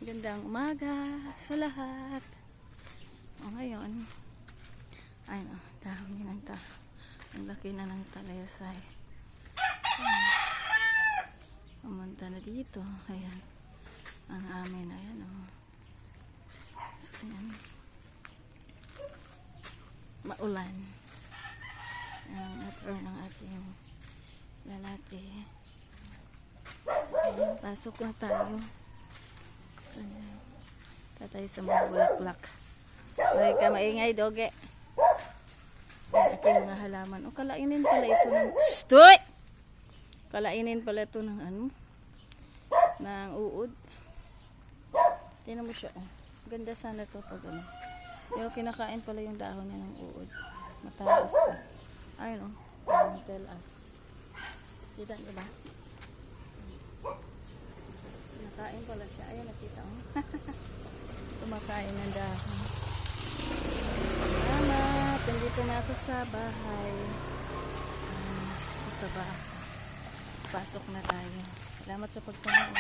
Gandang umaga sa lahat. O ngayon, ay no, dami ng ang laki na ng talayasay. Pumunta na dito. Ayan. Ang amin, ayan o. Ayan. Maulan. Ang atro ng ating lalaki. So, ayan, pasok na tayo. Tatay sa mga bulaklak. Huwag ka maingay, doge. Ang aking mga halaman. O, kalainin pala ito ng... Stoy! Kalainin pala ito ng ano? Ng uod. Tingnan mo siya, oh. Ganda sana ito pag ano. Pero kinakain pala yung dahon niya ng uod. Mataas. Ayun, oh. Tell us. Kita niyo ba? Kinakain pala siya. Ayun, nakita mo. Kumakain ng dahon. Salamat. Nandito na ako sa bahay. Sa bahay. Pasok na tayo. Salamat sa pagpanood.